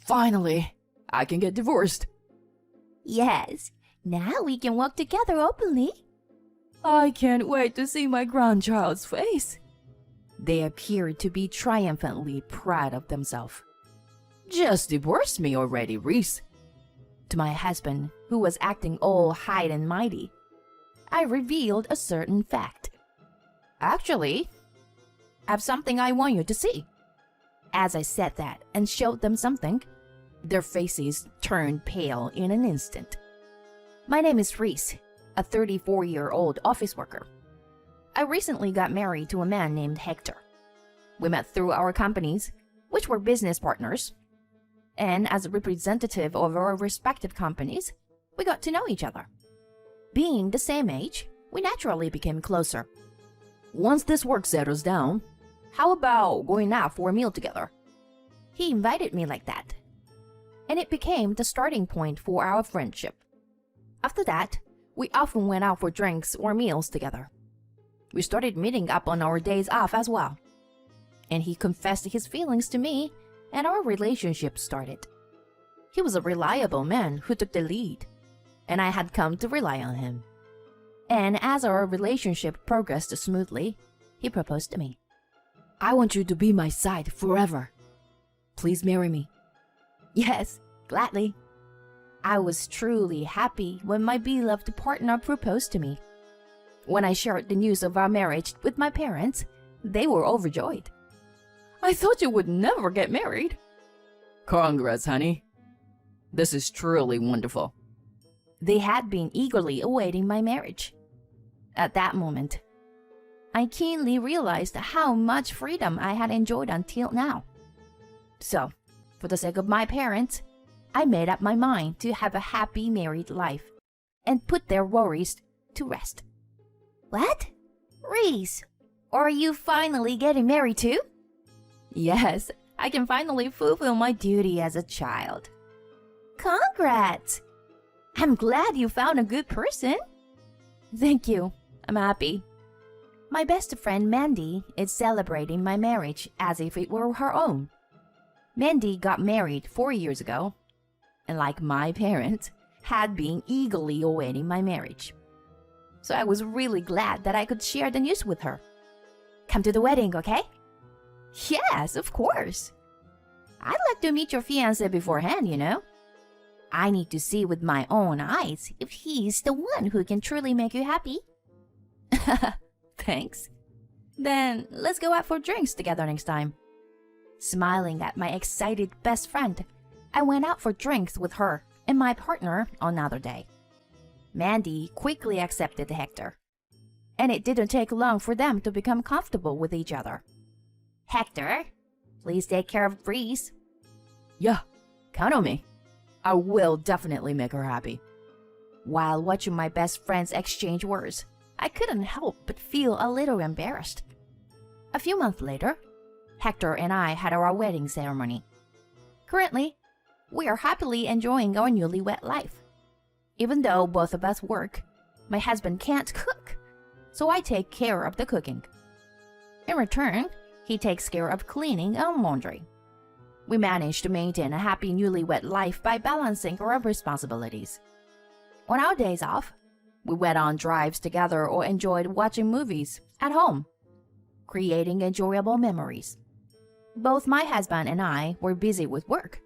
Finally, I can get divorced. Yes, now we can walk together openly. I can't wait to see my grandchild's face. They appeared to be triumphantly proud of themselves. Just divorced me already, Reese. To my husband, who was acting all high and mighty, I revealed a certain fact. Actually, I have something I want you to see. As I said that and showed them something, their faces turned pale in an instant. My name is Reese, a 34-year-old office worker. I recently got married to a man named Hector. We met through our companies, which were business partners, and as a representative of our respective companies, we got to know each other. Being the same age, we naturally became closer. Once this work settles down, how about going out for a meal together? He invited me like that, and it became the starting point for our friendship. After that, we often went out for drinks or meals together. We started meeting up on our days off as well. And he confessed his feelings to me, and our relationship started. He was a reliable man who took the lead, and I had come to rely on him. And as our relationship progressed smoothly, he proposed to me. I want you to be my side forever. Please marry me. Yes, gladly. I was truly happy when my beloved partner proposed to me. When I shared the news of our marriage with my parents, they were overjoyed. I thought you would never get married. Congrats, honey. This is truly wonderful. They had been eagerly awaiting my marriage. At that moment, I keenly realized how much freedom I had enjoyed until now. So, for the sake of my parents, I made up my mind to have a happy married life and put their worries to rest. What? Reese, are you finally getting married too? Yes, I can finally fulfill my duty as a child. Congrats! I'm glad you found a good person. Thank you. I'm happy. My best friend Mandy is celebrating my marriage as if it were her own. Mandy got married 4 years ago, and like my parents, had been eagerly awaiting my marriage. So I was really glad that I could share the news with her. Come to the wedding, okay? Yes, of course. I'd like to meet your fiancé beforehand, you know. I need to see with my own eyes if he's the one who can truly make you happy. Thanks. Then let's go out for drinks together next time. Smiling at my excited best friend, I went out for drinks with her and my partner on another day. Mandy quickly accepted Hector, and it didn't take long for them to become comfortable with each other. Hector, please take care of Reese. Yeah, count on me. I will definitely make her happy. While watching my best friends exchange words, I couldn't help but feel a little embarrassed. A few months later, Hector and I had our wedding ceremony. Currently, we are happily enjoying our newlywed life. Even though both of us work, my husband can't cook, so I take care of the cooking. In return, he takes care of cleaning and laundry. We manage to maintain a happy newlywed life by balancing our responsibilities. On our days off, we went on drives together or enjoyed watching movies at home, creating enjoyable memories. Both my husband and I were busy with work,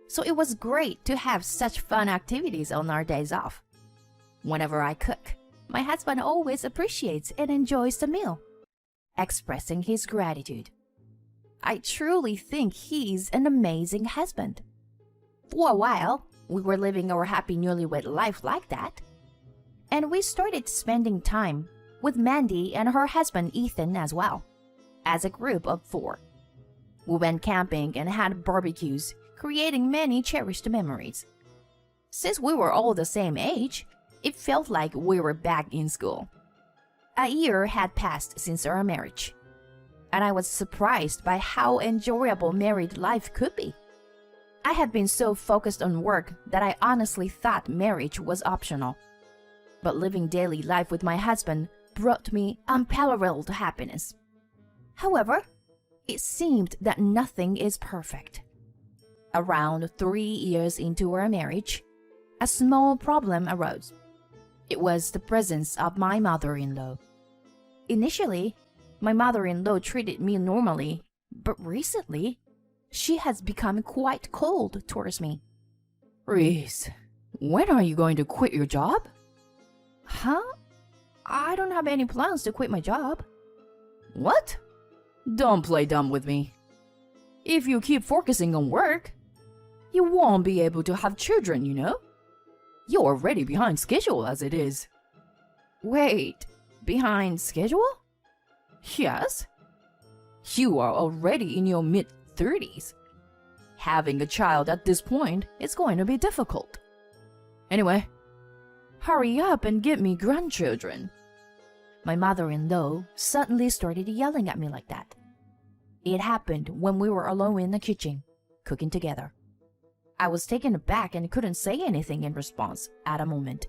so it was great to have such fun activities on our days off. Whenever I cook, my husband always appreciates and enjoys the meal, expressing his gratitude. I truly think he's an amazing husband. For a while, we were living our happy newlywed life like that, and we started spending time with Mandy and her husband Ethan as well, as a group of 4. We went camping and had barbecues, creating many cherished memories. Since we were all the same age, it felt like we were back in school. A year had passed since our marriage, and I was surprised by how enjoyable married life could be. I had been so focused on work that I honestly thought marriage was optional. But living daily life with my husband brought me unparalleled happiness. However, it seemed that nothing is perfect. Around 3 years into our marriage, a small problem arose. It was the presence of my mother-in-law. Initially, my mother-in-law treated me normally, but recently, she has become quite cold towards me. Reese, when are you going to quit your job? Huh? I don't have any plans to quit my job. What? Don't play dumb with me. If you keep focusing on work, you won't be able to have children, you know? You're already behind schedule as it is. Wait, behind schedule? Yes. You are already in your mid-30s. Having a child at this point is going to be difficult. Anyway, hurry up and get me grandchildren. My mother-in-law suddenly started yelling at me like that. It happened when we were alone in the kitchen, cooking together. I was taken aback and couldn't say anything in response at a moment.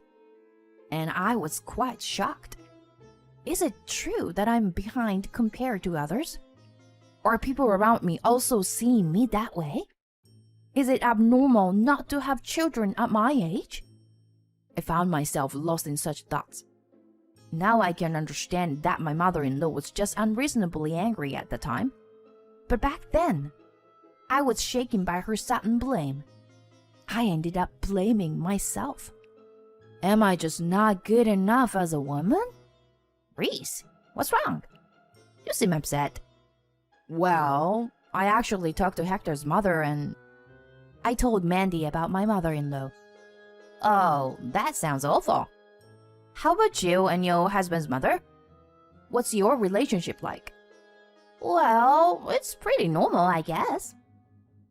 And I was quite shocked. Is it true that I'm behind compared to others? Are people around me also seeing me that way? Is it abnormal not to have children at my age? I found myself lost in such thoughts. Now I can understand that my mother-in-law was just unreasonably angry at the time. But back then, I was shaken by her sudden blame. I ended up blaming myself. Am I just not good enough as a woman? Reese, what's wrong? You seem upset. Well, I actually talked to Hector's mother and I told Mandy about my mother-in-law. Oh, that sounds awful. How about you and your husband's mother? What's your relationship like? Well, it's pretty normal, I guess.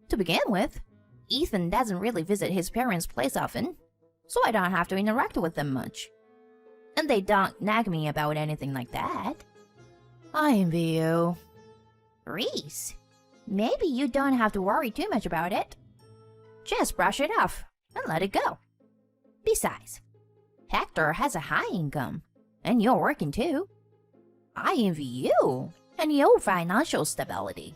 To begin with, Ethan doesn't really visit his parents' place often, so I don't have to interact with them much. And they don't nag me about anything like that. I envy you. Reese, maybe you don't have to worry too much about it. Just brush it off and let it go. Besides, Hector has a high income, and you're working too. I envy you and your financial stability.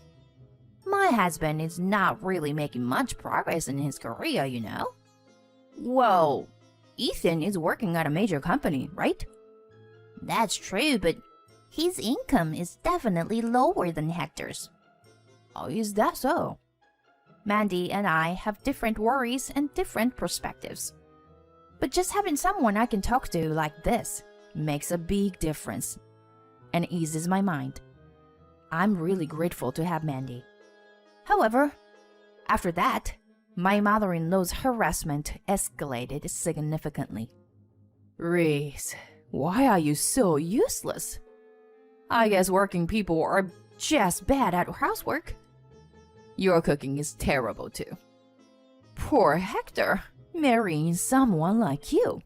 My husband is not really making much progress in his career, you know. Well, Ethan is working at a major company, right? That's true, but his income is definitely lower than Hector's. Oh, is that so? Mandy and I have different worries and different perspectives. But just having someone I can talk to like this makes a big difference and eases my mind. I'm really grateful to have Mandy. However, after that, my mother-in-law's harassment escalated significantly. Reese, why are you so useless? I guess working people are just bad at housework. Your cooking is terrible too. Poor Hector, marrying someone like you.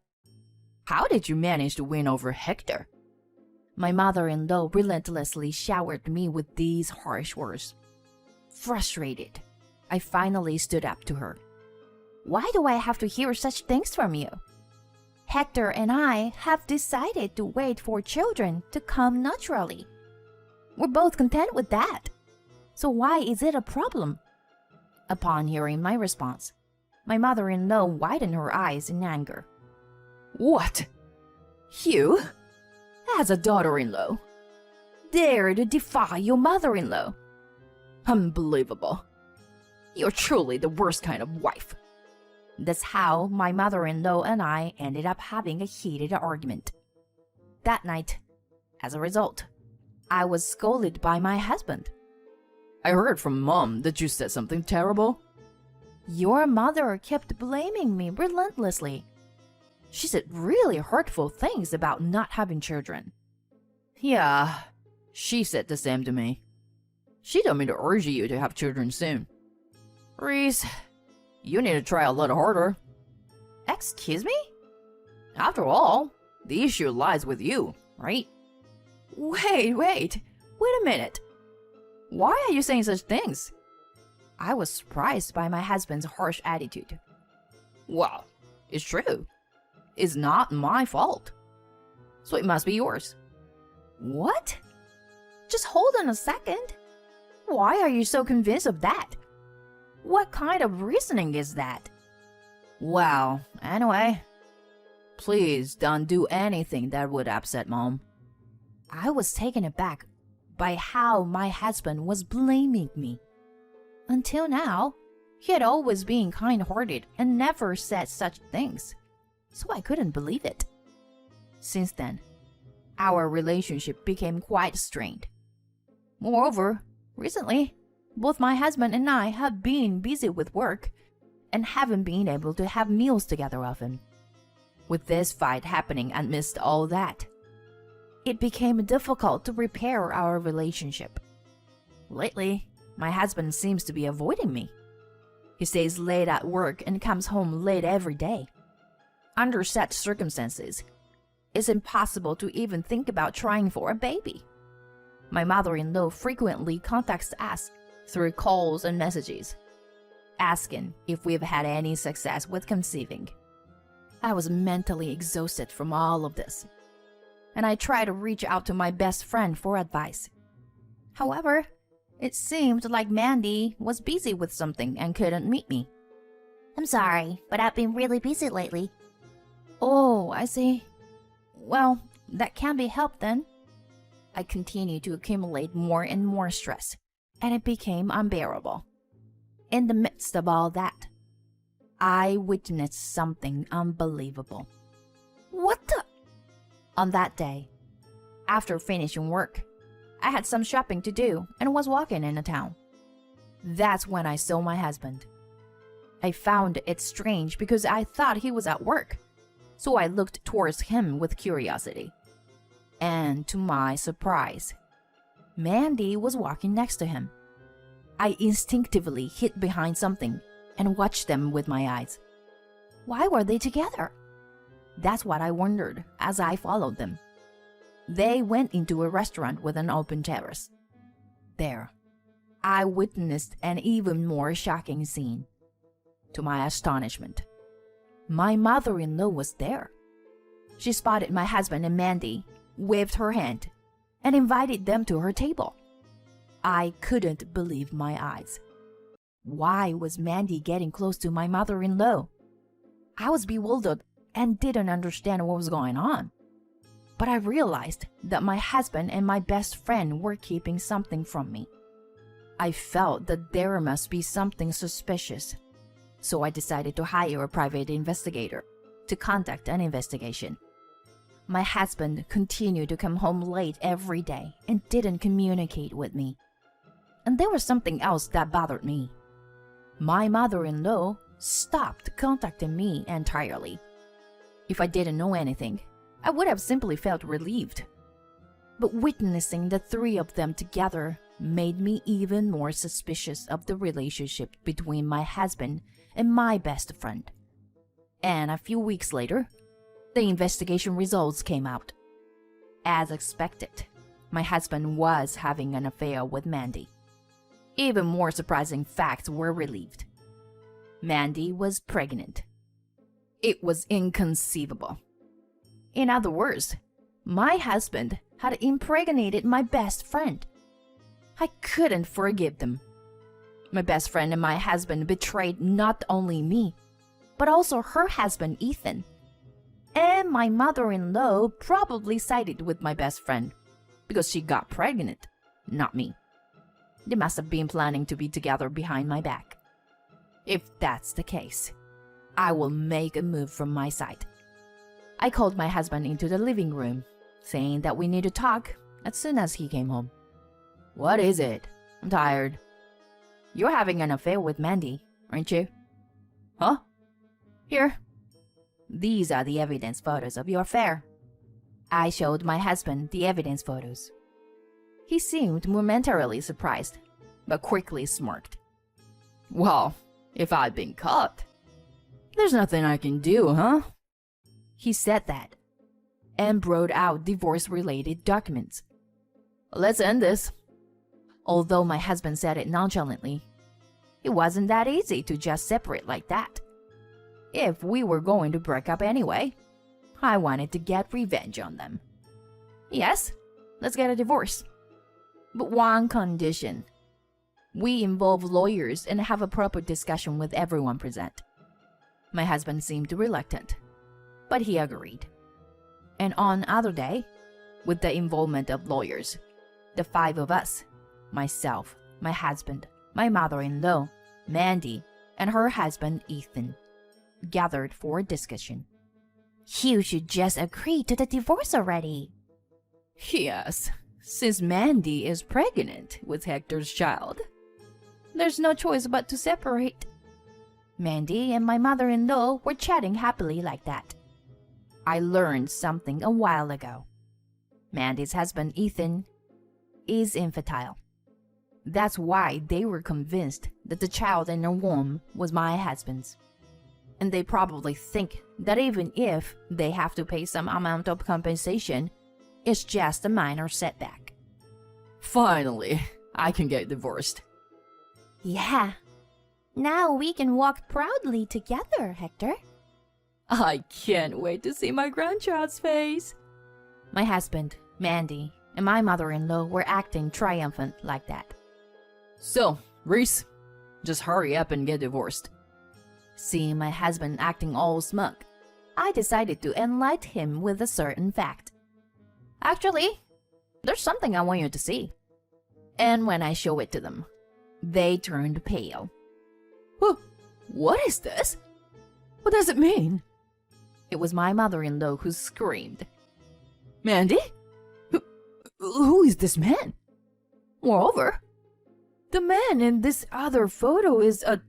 How did you manage to win over Hector? My mother-in-law relentlessly showered me with these harsh words. Frustrated, I finally stood up to her. Why do I have to hear such things from you? Hector and I have decided to wait for children to come naturally. We're both content with that. So why is it a problem? Upon hearing my response, my mother-in-law widened her eyes in anger. What? You, as a daughter-in-law, dare to defy your mother-in-law? Unbelievable. You're truly the worst kind of wife. That's how my mother-in-law and I ended up having a heated argument. That night, as a result, I was scolded by my husband. I heard from Mom that you said something terrible. Your mother kept blaming me relentlessly. She said really hurtful things about not having children. Yeah, she said the same to me. She told me to urge you to have children soon. Reese, you need to try a little harder. Excuse me? After all, the issue lies with you, right? Wait a minute. Why are you saying such things? I was surprised by my husband's harsh attitude. Well, it's true. It's not my fault. So it must be yours. What? Just hold on a second. Why are you so convinced of that? What kind of reasoning is that? Well, anyway, please don't do anything that would upset Mom. I was taken aback by how my husband was blaming me. Until now, he had always been kind-hearted and never said such things, so I couldn't believe it. Since then, our relationship became quite strained. Moreover, recently, both my husband and I have been busy with work and haven't been able to have meals together often. With this fight happening amidst all that, it became difficult to repair our relationship. Lately, my husband seems to be avoiding me. He stays late at work and comes home late every day. Under such circumstances, it's impossible to even think about trying for a baby. My mother-in-law frequently contacts us through calls and messages, asking if we've had any success with conceiving. I was mentally exhausted from all of this, and I tried to reach out to my best friend for advice. However, it seemed like Mandy was busy with something and couldn't meet me. I'm sorry, but I've been really busy lately. Oh, I see. Well, that can't be helped then. I continued to accumulate more and more stress, and it became unbearable. In the midst of all that, I witnessed something unbelievable. What the? On that day, after finishing work, I had some shopping to do and was walking in the town. That's when I saw my husband. I found it strange because I thought he was at work, so I looked towards him with curiosity. And to my surprise, Mandy was walking next to him. I instinctively hid behind something and watched them with my eyes. Why were they together? That's what I wondered as I followed them. They went into a restaurant with an open terrace. There, I witnessed an even more shocking scene. To my astonishment, my mother-in-law was there. She spotted my husband and Mandy, waved her hand, and invited them to her table. I couldn't believe my eyes. Why was Mandy getting close to my mother-in-law? I was bewildered and didn't understand what was going on. But I realized that my husband and my best friend were keeping something from me. I felt that there must be something suspicious, so I decided to hire a private investigator to conduct an investigation. My husband continued to come home late every day and didn't communicate with me. And there was something else that bothered me. My mother-in-law stopped contacting me entirely. If I didn't know anything, I would have simply felt relieved. But witnessing the three of them together made me even more suspicious of the relationship between my husband and my best friend. And a few weeks later, the investigation results came out. As expected, my husband was having an affair with Mandy. Even more surprising facts were relieved. Mandy was pregnant. It was inconceivable. In other words, my husband had impregnated my best friend. I couldn't forgive them. My best friend and my husband betrayed not only me, but also her husband Ethan. And my mother-in-law probably sided with my best friend because she got pregnant, not me. They must have been planning to be together behind my back. If that's the case, I will make a move from my side. I called my husband into the living room, saying that we need to talk as soon as he came home. What is it? I'm tired. You're having an affair with Mandy, aren't you? Huh? Here. These are the evidence photos of your affair. I showed my husband the evidence photos. He seemed momentarily surprised, but quickly smirked. Well, if I'd been caught, there's nothing I can do, huh? He said that, and brought out divorce-related documents. Let's end this. Although my husband said it nonchalantly, it wasn't that easy to just separate like that. If we were going to break up anyway, I wanted to get revenge on them. Yes, let's get a divorce. But one condition. We involve lawyers and have a proper discussion with everyone present. My husband seemed reluctant, but he agreed. And on other day, with the involvement of lawyers, the 5 of us, myself, my husband, my mother-in-law, Mandy, and her husband Ethan, gathered for a discussion. You should just agree to the divorce already. Yes, since Mandy is pregnant with Hector's child, there's no choice but to separate. Mandy and my mother-in-law were chatting happily like that. I learned something a while ago. Mandy's husband Ethan is infertile. That's why they were convinced that the child in her womb was my husband's. And they probably think that even if they have to pay some amount of compensation, it's just a minor setback. Finally, I can get divorced. Yeah. Now we can walk proudly together, Hector. I can't wait to see my grandchild's face. My husband, Mandy, and my mother-in-law were acting triumphant like that. So, Reese, just hurry up and get divorced. Seeing my husband acting all smug, I decided to enlighten him with a certain fact. Actually, there's something I want you to see. And when I show it to them, they turned pale. What is this? What does it mean? It was my mother-in-law who screamed. Mandy? Who is this man? Moreover, the man in this other photo is a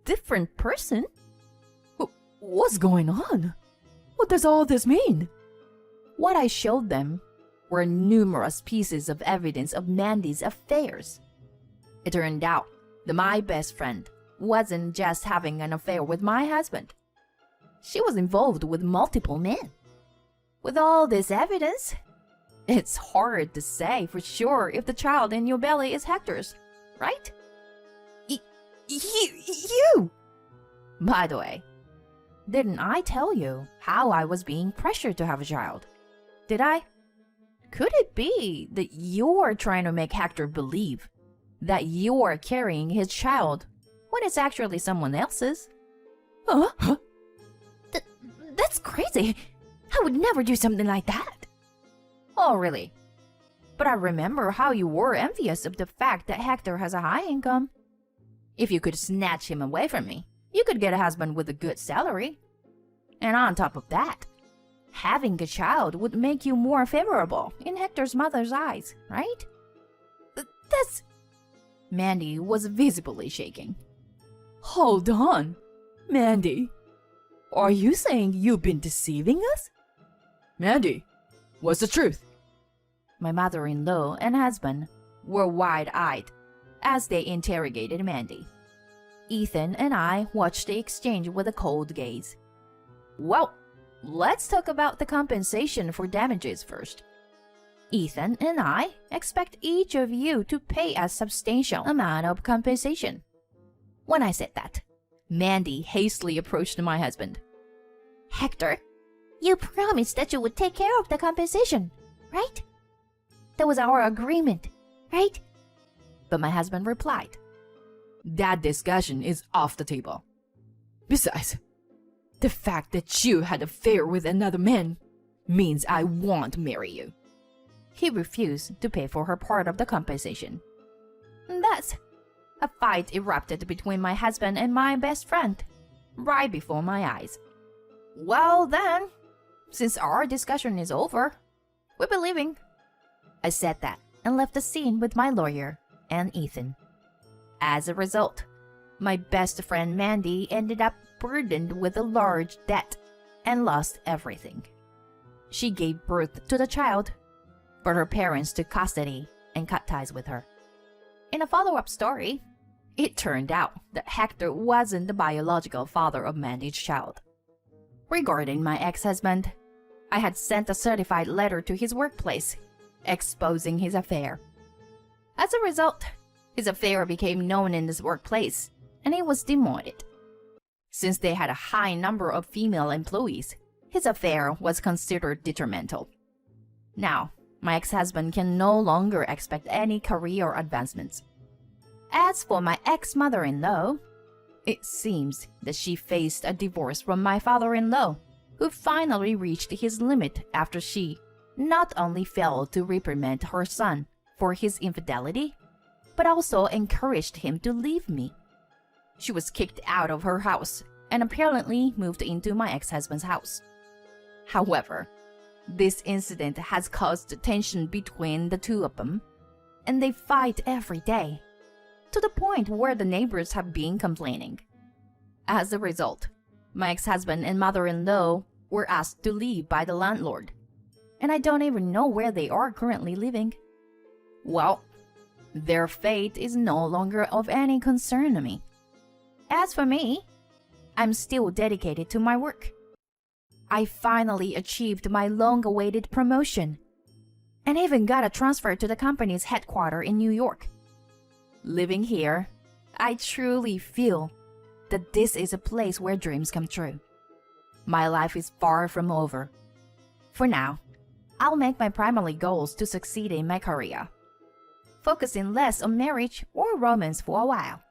different person. What's going on? What does all this mean? What I showed them were numerous pieces of evidence of Mandy's affairs. It turned out that my best friend wasn't just having an affair with my husband. She was involved with multiple men. With all this evidence, it's hard to say for sure if the child in your belly is Hector's, right? You! By the way, didn't I tell you how I was being pressured to have a child? Did I? Could it be that you're trying to make Hector believe that you're carrying his child when it's actually someone else's? Huh? That's crazy. I would never do something like that. Oh, really? But I remember how you were envious of the fact that Hector has a high income. If you could snatch him away from me, you could get a husband with a good salary. And on top of that, having a child would make you more favorable in Hector's mother's eyes, right? That's... Mandy was visibly shaking. Hold on. Mandy, are you saying you've been deceiving us? Mandy, what's the truth? My mother-in-law and husband were wide-eyed as they interrogated Mandy. Ethan and I watched the exchange with a cold gaze. Well, let's talk about the compensation for damages first. Ethan and I expect each of you to pay a substantial amount of compensation. When I said that, Mandy hastily approached my husband. Hector, you promised that you would take care of the compensation, right? That was our agreement, right? But my husband replied, That discussion is off the table. Besides, the fact that you had an affair with another man means I won't marry you. He refused to pay for her part of the compensation. Thus, a fight erupted between my husband and my best friend, right before my eyes. Well then, since our discussion is over, we'll be leaving. I said that and left the scene with my lawyer and Ethan. As a result, my best friend Mandy ended up burdened with a large debt and lost everything. She gave birth to the child, but her parents took custody and cut ties with her. In a follow-up story, it turned out that Hector wasn't the biological father of Mandy's child. Regarding my ex-husband, I had sent a certified letter to his workplace exposing his affair. As a result, his affair became known in this workplace, and he was demoted. Since they had a high number of female employees, his affair was considered detrimental. Now, my ex-husband can no longer expect any career advancements. As for my ex-mother-in-law, it seems that she faced a divorce from my father-in-law, who finally reached his limit after she not only failed to reprimand her son for his infidelity, but also encouraged him to leave me. She was kicked out of her house and apparently moved into my ex-husband's house. However, this incident has caused tension between the two of them, and they fight every day, to the point where the neighbors have been complaining. As a result, my ex-husband and mother-in-law were asked to leave by the landlord, and I don't even know where they are currently living. Well, their fate is no longer of any concern to me. As for me, I'm still dedicated to my work. I finally achieved my long-awaited promotion, and even got a transfer to the company's headquarters in New York. Living here, I truly feel that this is a place where dreams come true. My life is far from over. For now, I'll make my primary goals to succeed in my career, focusing less on marriage or romance for a while.